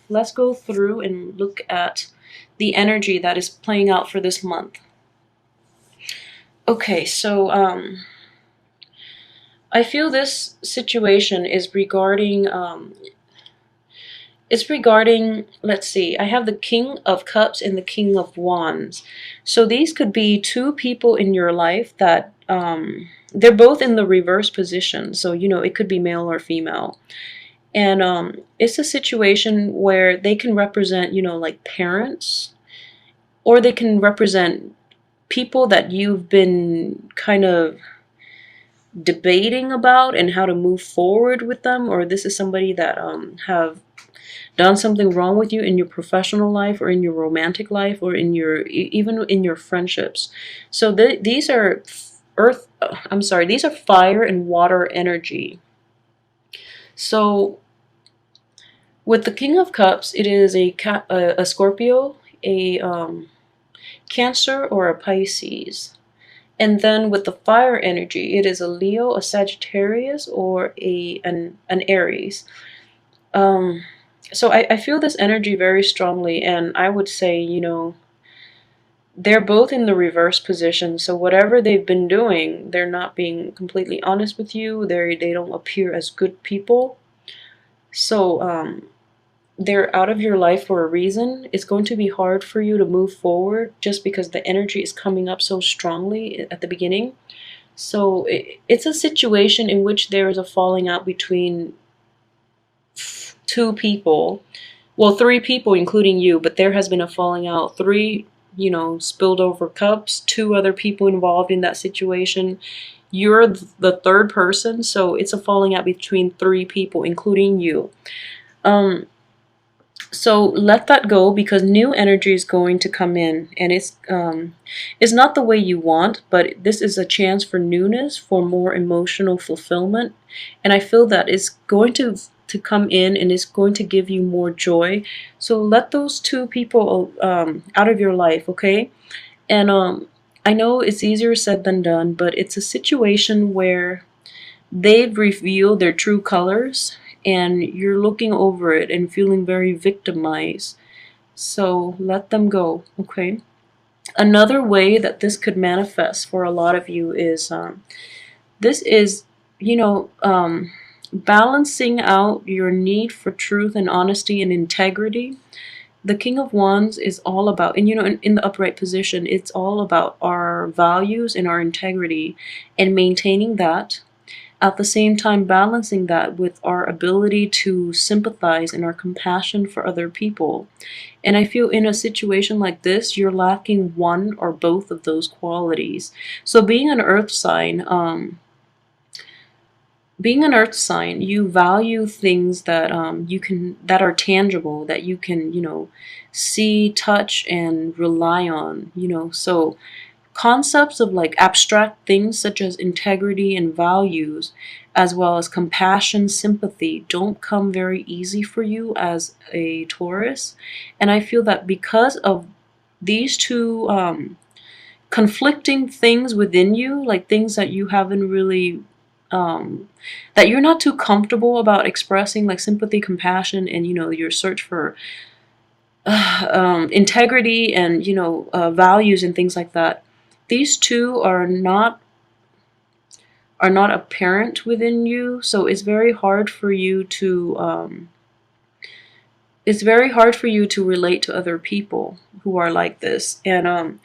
let's go through and look at the energy that is playing out for this month. Okay, so I feel this situation is regarding let's see, I have the King of Cups and the King of Wands. So these could be two people in your life that they're both in the reverse position. So, it could be male or female. And it's a situation where they can represent, like parents, or they can represent people that you've been kind of debating about and how to move forward with them, or this is somebody that have done something wrong with you in your professional life or in your romantic life or in your even in your friendships. So these are these are fire and water energy. So with the King of Cups, it is a Scorpio, a Cancer, or a Pisces. And then with the fire energy, it is a Leo, a Sagittarius, or an Aries. So I feel this energy very strongly, and I would say, they're both in the reverse position. So whatever they've been doing, they're not being completely honest with you. They don't appear as good people. So they're out of your life for a reason. It's going to be hard for you to move forward just because the energy is coming up so strongly at the beginning. So it's a situation in which there is a falling out between two people. Well, three people, including you, but there has been a falling out. Three, spilled over cups, two other people involved in that situation. You're the third person, so it's a falling out between three people, including you. So let that go, because new energy is going to come in, and it's not the way you want, but this is a chance for newness, for more emotional fulfillment, and I feel that it's going to come in and it's going to give you more joy. So let those two people out of your life, okay? And I know it's easier said than done, but it's a situation where they've revealed their true colors, and you're looking over it and feeling very victimized. So let them go, okay? Another way that this could manifest for a lot of you is this is, balancing out your need for truth and honesty and integrity. The King of Wands is all about, and in the upright position, it's all about our values and our integrity and maintaining that. At the same time, balancing that with our ability to sympathize and our compassion for other people. And I feel in a situation like this, you're lacking one or both of those qualities. So being an earth sign, you value things that that are tangible, that you can, see, touch, and rely on. So concepts of like abstract things such as integrity and values, as well as compassion, sympathy, don't come very easy for you as a Taurus. And I feel that because of these two conflicting things within you, like things that you haven't really that you're not too comfortable about expressing, like sympathy, compassion, and your search for integrity and values and things like that. These two are not apparent within you, so it's very hard for you to relate to other people who are like this. And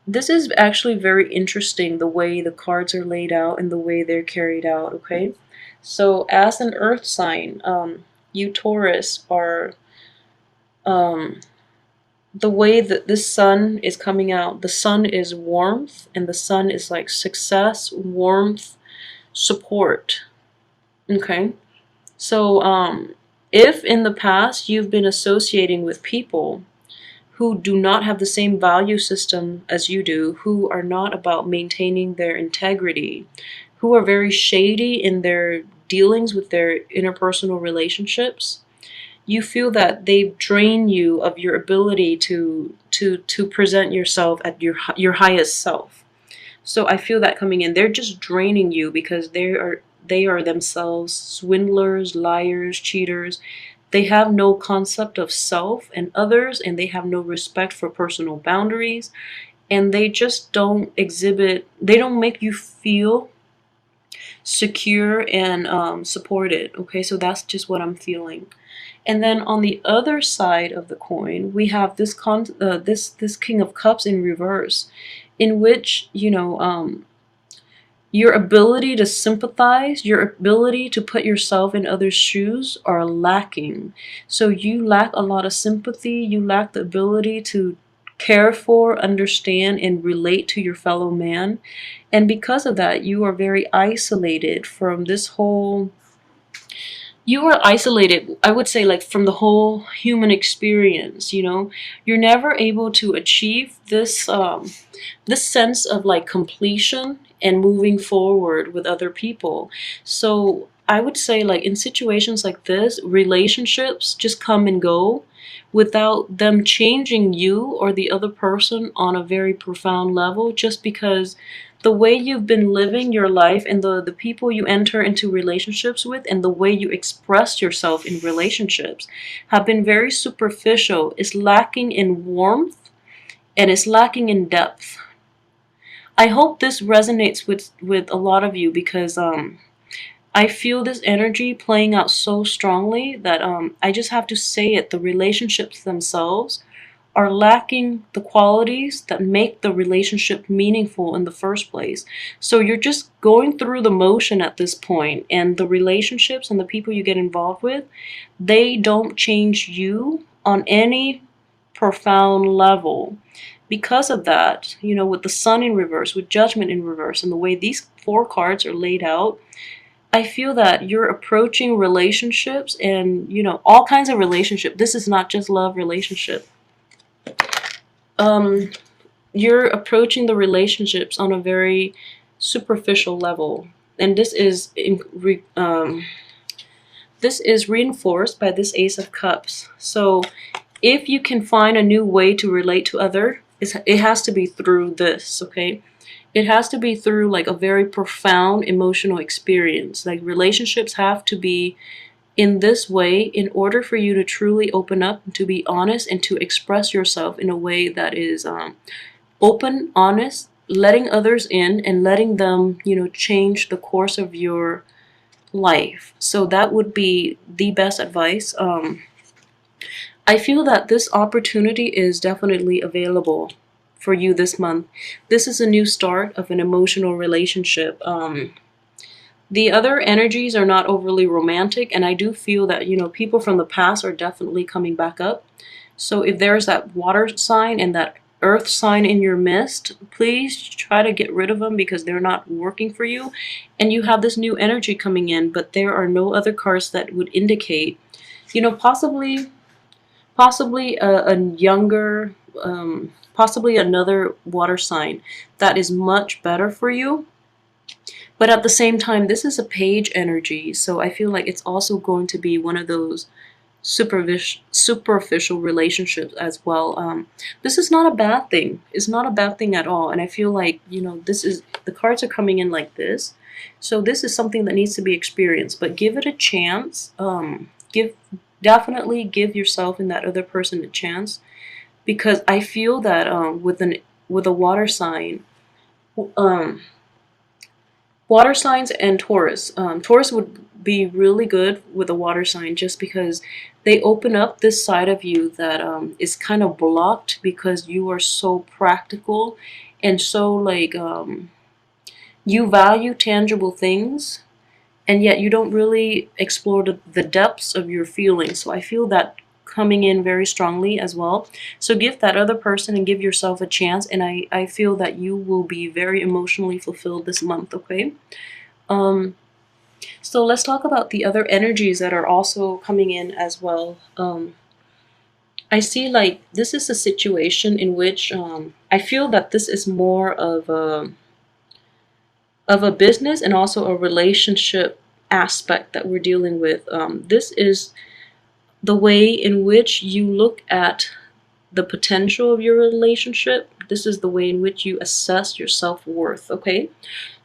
this is actually very interesting, the way the cards are laid out and the way they're carried out, okay? So as an earth sign, you Taurus are the way that this sun is coming out. The sun is warmth, and the sun is like success, warmth, support. Okay? So if in the past you've been associating with people who do not have the same value system as you do, who are not about maintaining their integrity, who are very shady in their dealings with their interpersonal relationships, you feel that they drain you of your ability to present yourself at your highest self. So I feel that coming in, they're just draining you because they are themselves swindlers, liars, cheaters. They have no concept of self and others, and they have no respect for personal boundaries, and they just don't exhibit, they don't make you feel secure and supported. Okay, so that's just what I'm feeling. And then on the other side of the coin, we have this King of Cups in reverse, in which, you know, your ability to sympathize, your ability to put yourself in others' shoes are lacking. So you lack a lot of sympathy, you lack the ability to care for, understand, and relate to your fellow man. And because of that, you are very isolated from this whole, you are isolated, I would say, like from the whole human experience, you know. You're never able to achieve this sense of like completion and moving forward with other people. So I would say, like, in situations like this, relationships just come and go without them changing you or the other person on a very profound level, just because the way you've been living your life and the people you enter into relationships with and the way you express yourself in relationships have been very superficial. It's lacking in warmth and it's lacking in depth. I hope this resonates with a lot of you, because I feel this energy playing out so strongly that I just have to say it. The relationships themselves are lacking the qualities that make the relationship meaningful in the first place. So you're just going through the motion at this point, and the relationships and the people you get involved with, they don't change you on any profound level. Because of that, you know, with the Sun in reverse, with Judgment in reverse, and the way these 4 cards are laid out, I feel that you're approaching relationships and, you know, all kinds of relationship. This is not just love relationship. You're approaching the relationships on a very superficial level, and this is reinforced by this Ace of Cups. So if you can find a new way to relate to other, it has to be through this, okay? It has to be through like a very profound emotional experience. Like, relationships have to be in this way in order for you to truly open up, and to be honest, and to express yourself in a way that is open, honest, letting others in and letting them, you know, change the course of your life. So that would be the best advice. I feel that this opportunity is definitely available for you this month. This is a new start of an emotional relationship. The other energies are not overly romantic, and I do feel that, you know, people from the past are definitely coming back up. So if there's that water sign and that earth sign in your midst, please try to get rid of them, because they're not working for you. And you have this new energy coming in, but there are no other cards that would indicate, you know, possibly a younger, possibly another water sign that is much better for you. But at the same time, this is a page energy, so I feel like it's also going to be one of those superficial relationships as well. This is not a bad thing. It's not a bad thing at all. And I feel like, you know, the cards are coming in like this. So this is something that needs to be experienced, but give it a chance. Definitely give yourself and that other person a chance, because I feel that with a water sign, water signs and Taurus. Taurus would be really good with a water sign, just because they open up this side of you that is kind of blocked, because you are so practical and so like you value tangible things, and yet you don't really explore the depths of your feelings. So I feel that coming in very strongly as well. So give that other person and give yourself a chance, and I feel that you will be very emotionally fulfilled this month, okay? So let's talk about the other energies that are also coming in as well. I see like this is a situation in which I feel that this is more of a business and also a relationship aspect that we're dealing with. This is the way in which you look at the potential of your relationship. This is the way in which you assess your self-worth, okay?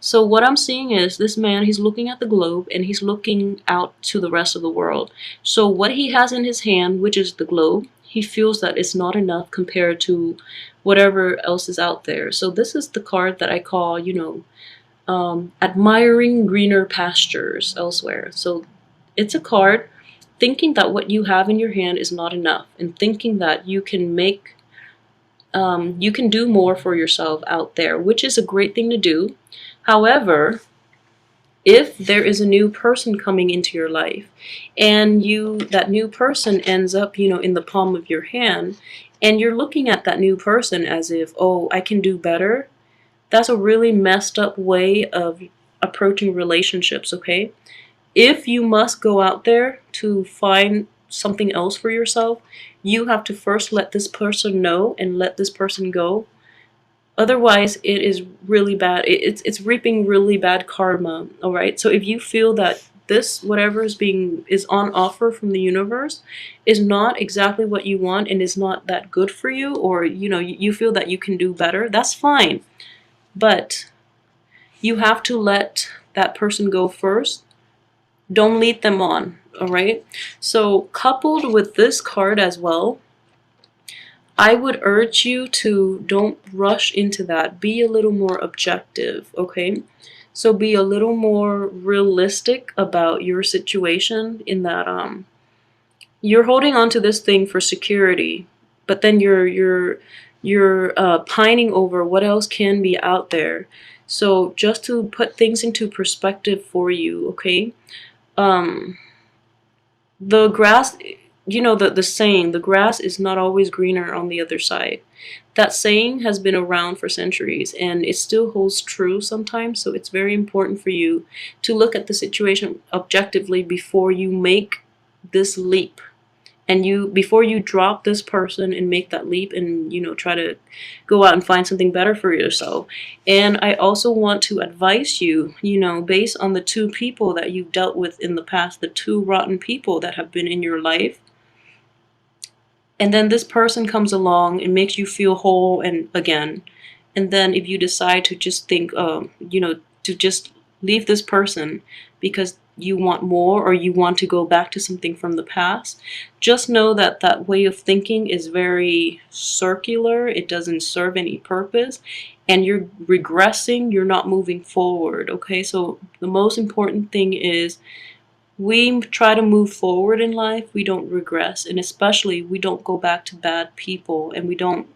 So what I'm seeing is this man, he's looking at the globe and he's looking out to the rest of the world. So what he has in his hand, which is the globe, he feels that it's not enough compared to whatever else is out there. So this is the card that I call, admiring greener pastures elsewhere. So it's a card thinking that what you have in your hand is not enough and thinking that you can do more for yourself out there, which is a great thing to do. However, if there is a new person coming into your life and that new person ends up, in the palm of your hand, and you're looking at that new person as if, oh, I can do better, that's a really messed up way of approaching relationships, okay? If you must go out there to find something else for yourself, you have to first let this person know and let this person go. Otherwise, it is really bad. It's reaping really bad karma, all right? So if you feel that this whatever is on offer from the universe is not exactly what you want and is not that good for you, or you feel that you can do better, that's fine. But you have to let that person go first. Don't lead them on, all right? So coupled with this card as well, I would urge you to don't rush into that. Be a little more objective, okay? So be a little more realistic about your situation in that you're holding on to this thing for security, but then you're pining over what else can be out there. So just to put things into perspective for you, okay? The grass, the saying, the grass is not always greener on the other side. That saying has been around for centuries and it still holds true sometimes. So it's very important for you to look at the situation objectively before you make this leap. And before you drop this person and make that leap and try to go out and find something better for yourself. And I also want to advise you, based on the two people that you've dealt with in the past, the two rotten people that have been in your life, and then this person comes along and makes you feel whole and again, and then if you decide to just think to just leave this person because you want more or you want to go back to something from the past, just know that that way of thinking is very circular. It doesn't serve any purpose and you're regressing, you're not moving forward, okay? So the most important thing is we try to move forward in life, we don't regress, and especially we don't go back to bad people and we don't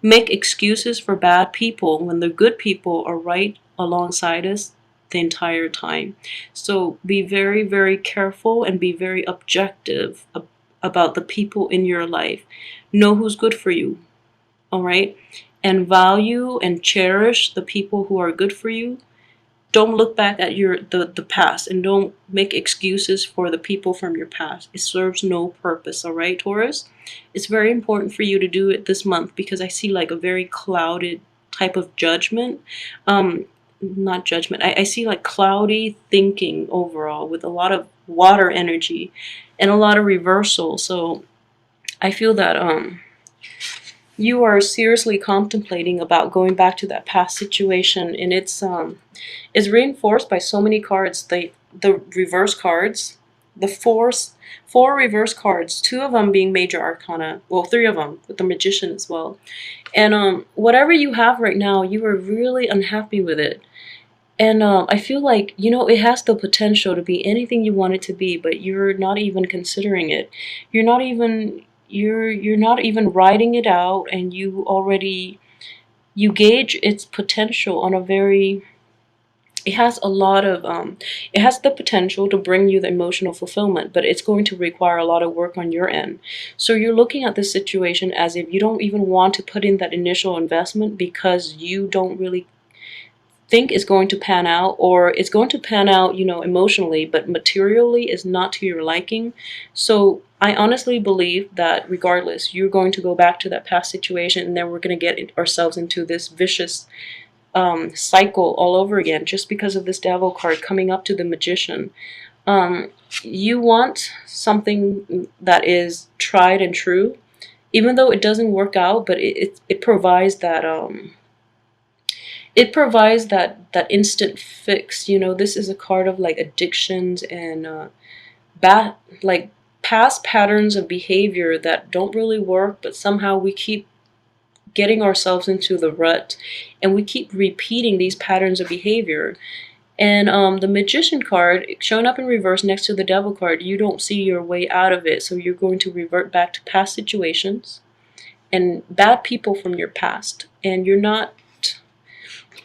make excuses for bad people when the good people are right alongside us the entire time. So be very, very careful and be very objective about the people in your life. Know who's good for you, all right? And value and cherish the people who are good for you. Don't look back at the past and don't make excuses for the people from your past. It serves no purpose, all right, Taurus? It's very important for you to do it this month because I see like a very clouded type of judgment. Not judgment. I see like cloudy thinking overall with a lot of water energy and a lot of reversal. So I feel that you are seriously contemplating about going back to that past situation, and it's reinforced by so many cards. The reverse cards, the four reverse cards, two of them being major arcana, well, three of them with the magician as well. And whatever you have right now, you are really unhappy with it. And I feel like, it has the potential to be anything you want it to be, but you're not even considering it. You're not even writing it out, and you gauge its potential on a very, it has a lot of, it has the potential to bring you the emotional fulfillment, but it's going to require a lot of work on your end. So you're looking at this situation as if you don't even want to put in that initial investment because you don't really think is going to pan out, or it's going to pan out, emotionally, but materially is not to your liking. So I honestly believe that regardless, you're going to go back to that past situation, and then we're going to get ourselves into this vicious cycle all over again, just because of this devil card coming up to the magician. You want something that is tried and true, even though it doesn't work out, but it provides that it provides that instant fix. You know, this is a card of like addictions and bad, like past patterns of behavior that don't really work, but somehow we keep getting ourselves into the rut, and we keep repeating these patterns of behavior. And the Magician card showing up in reverse next to the Devil card, you don't see your way out of it, so you're going to revert back to past situations and bad people from your past, and you're not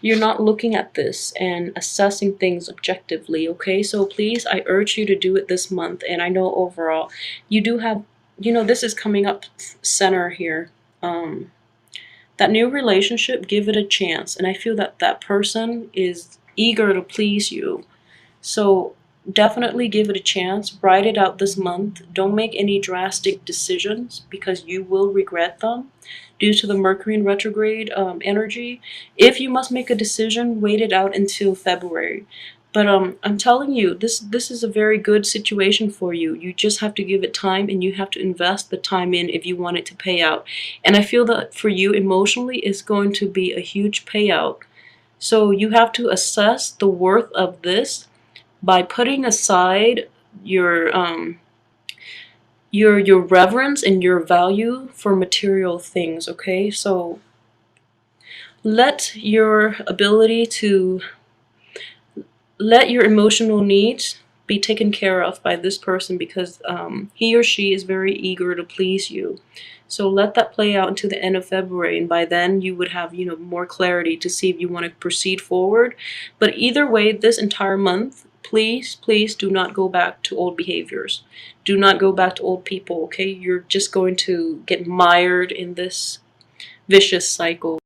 looking at this and assessing things objectively. Okay, so please, I urge you to do it this month. And I know overall you do have, you know, this is coming up center here. That new relationship, give it a chance, and I feel that that person is eager to please you. So definitely give it a chance. Write it out this month. Don't make any drastic decisions because you will regret them due to the Mercury in retrograde energy. If you must make a decision, wait it out until February. But I'm telling you, this is a very good situation for you. You just have to give it time, and you have to invest the time in if you want it to pay out. And I feel that for you emotionally, it's going to be a huge payout. So you have to assess the worth of this by putting aside your reverence and your value for material things. Okay, so let your ability to let your emotional needs be taken care of by this person, because he or she is very eager to please you. So let that play out until the end of February, and by then you would have, you know, more clarity to see if you want to proceed forward. But either way, this entire month, please, please do not go back to old behaviors. Do not go back to old people, okay? You're just going to get mired in this vicious cycle.